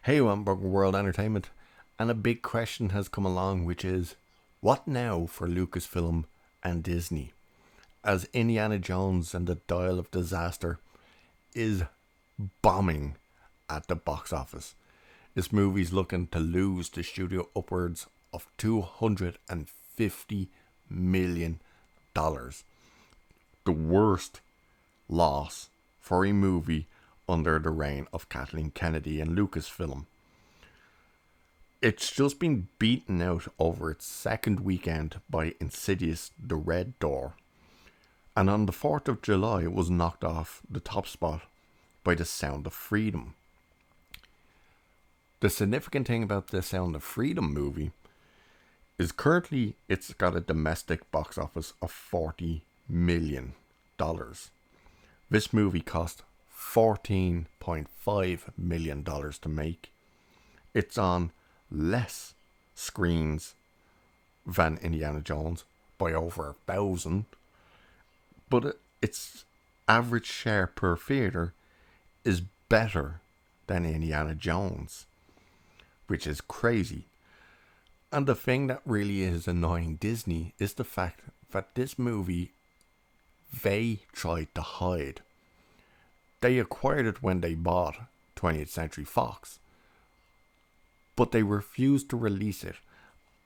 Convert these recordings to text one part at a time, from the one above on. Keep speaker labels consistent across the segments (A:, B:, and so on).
A: Hey, welcome World Entertainment. And a big question has come along, which is, what now for Lucasfilm and Disney? As Indiana Jones and the Dial of Disaster is bombing at the box office. This movie's looking to lose the studio upwards of $250 million. The worst loss for a movie under the reign of Kathleen Kennedy and Lucasfilm. It's just been beaten out over its second weekend by Insidious The Red Door, and on the 4th of July it was knocked off the top spot by The Sound of Freedom. The significant thing about The Sound of Freedom movie is currently it's got a domestic box office of $40 million. This movie cost $14.5 million to make. It's on less screens than Indiana Jones by over 1,000, but its average share per theatre is better than Indiana Jones, which is crazy. And the thing that really is annoying Disney is the fact that this movie they tried to hide. They acquired it when they bought 20th Century Fox, but they refused to release it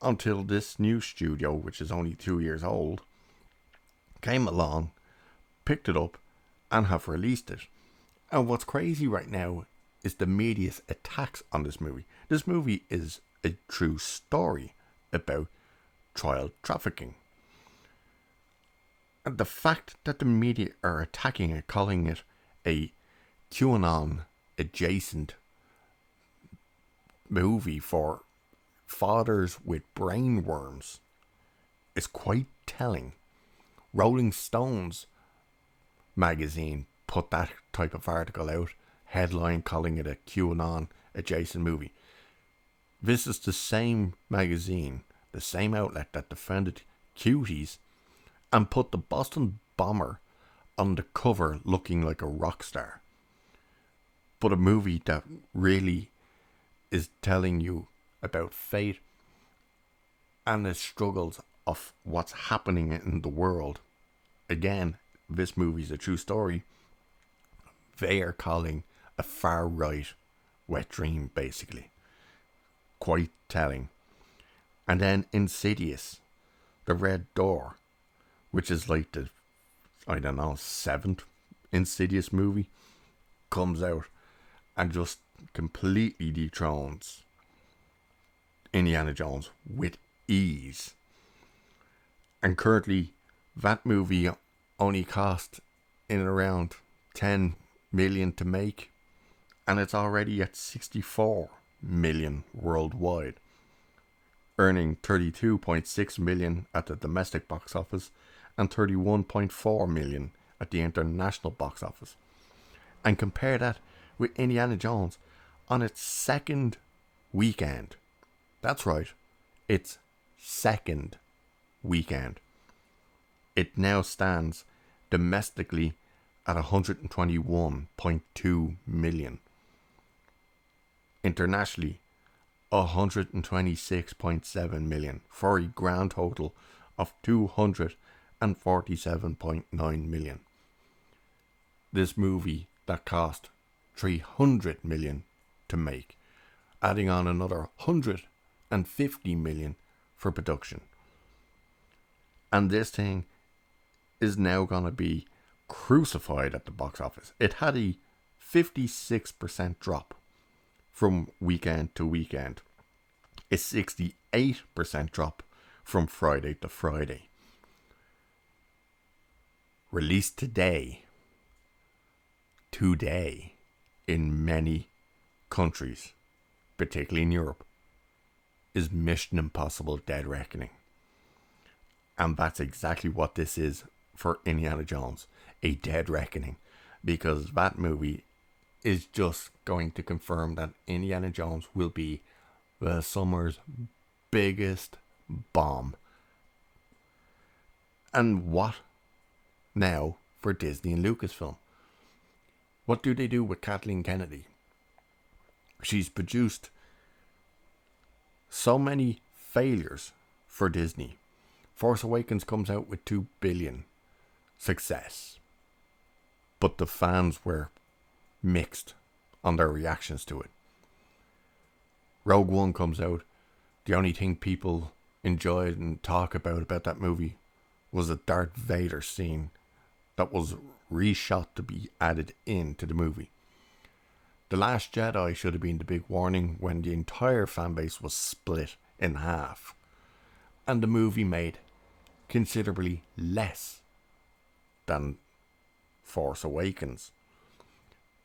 A: until this new studio, which is only 2 years old, came along, picked it up, and have released it. And what's crazy right now is the media's attacks on this movie. This movie is a true story about child trafficking. And the fact that the media are attacking it, calling it a QAnon adjacent movie for fathers with brain worms, is quite telling. Rolling Stones magazine put that type of article out, headline calling it a QAnon adjacent movie. This is the same magazine, the same outlet that defended Cuties and put the Boston bomber on the cover looking like a rock star. But a movie that really is telling you about fate and the struggles of what's happening in the world. Again, this movie's a true story. They are calling a far right wet dream, basically. Quite telling. And then Insidious, The Red Door, which is like the, I don't know, 7th Insidious movie, comes out and just completely dethrones Indiana Jones with ease. And currently, that movie only cost in around 10 million to make, and it's already at 64 million worldwide, earning 32.6 million at the domestic box office and 31.4 million at the international box office. And compare that with Indiana Jones on its second weekend. That's right, its second weekend. It now stands domestically at 121.2 million. Internationally, 126.7 million, for a grand total of 247.9 million. This movie that cost 300 million to make, adding on another 150 million for production. And this thing is now going to be crucified at the box office. It had a 56% drop from weekend to weekend, a 68% drop from Friday to Friday. Released today in many countries, particularly in Europe, is Mission Impossible Dead Reckoning. And that's exactly what this is for Indiana Jones, a dead reckoning, because that movie is just going to confirm that Indiana Jones will be the summer's biggest bomb. And what now for Disney and Lucasfilm? What do they do with Kathleen Kennedy? She's produced so many failures for Disney. Force Awakens comes out with 2 billion success. But the fans were mixed on their reactions to it. Rogue One comes out. The only thing people enjoyed and talk about that movie was a Darth Vader scene that was reshot to be added into the movie. The Last Jedi should have been the big warning when the entire fanbase was split in half. And the movie made considerably less than Force Awakens.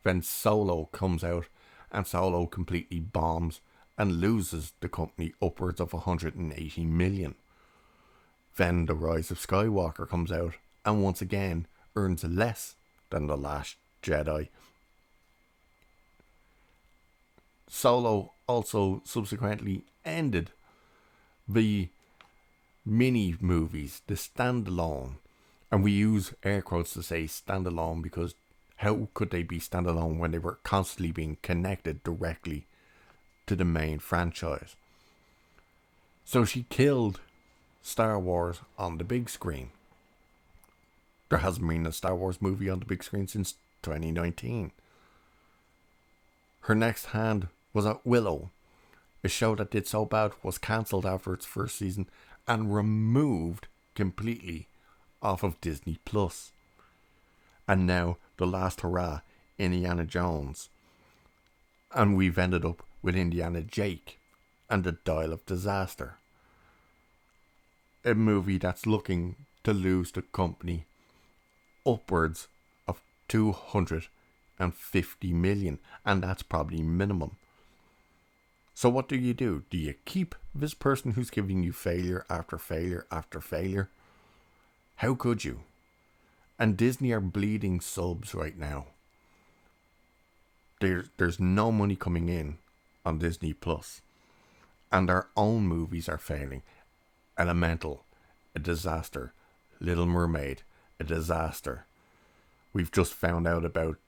A: Then Solo comes out and Solo completely bombs and loses the company upwards of 180 million. Then The Rise of Skywalker comes out and once again earns less than The Last Jedi. Solo also subsequently ended the mini movies, the standalone, and we use air quotes to say standalone because how could they be standalone when they were constantly being connected directly to the main franchise? So she killed Star Wars on the big screen. There hasn't been a Star Wars movie on the big screen since 2019. Her next hand was at Willow. A show that did so bad was cancelled after its first season and removed completely off of Disney Plus. And now the last hurrah, Indiana Jones. And we've ended up with Indiana Jake and the Dial of Disaster. A movie that's looking to lose the company upwards of 250 million, and that's probably minimum. So what do? Do you keep this person who's giving you failure after failure after failure? How could you? And Disney are bleeding subs right now. There's no money coming in on Disney Plus, and their own movies are failing. Elemental, a disaster. Little Mermaid, a disaster. We've just found out about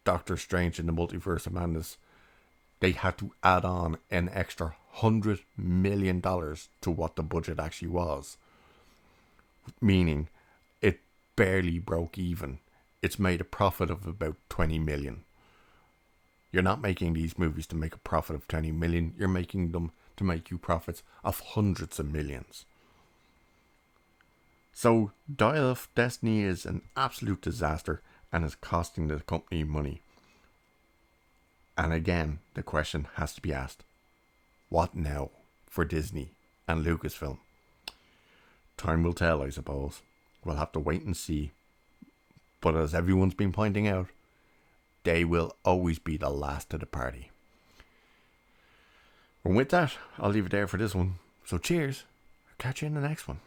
A: Doctor Strange in the Multiverse of Madness. They had to add on an extra $100 million to what the budget actually was. Meaning, it barely broke even. It's made a profit of about 20 million. You're not making these movies to make a profit of 20 million. You're making them to make you profits of hundreds of millions. So, Dial of Destiny is an absolute disaster and is costing the company money. And again, the question has to be asked, what now for Disney and Lucasfilm? Time will tell, I suppose. We'll have to wait and see. But as everyone's been pointing out, they will always be the last to the party. And with that, I'll leave it there for this one. So cheers. I'll catch you in the next one.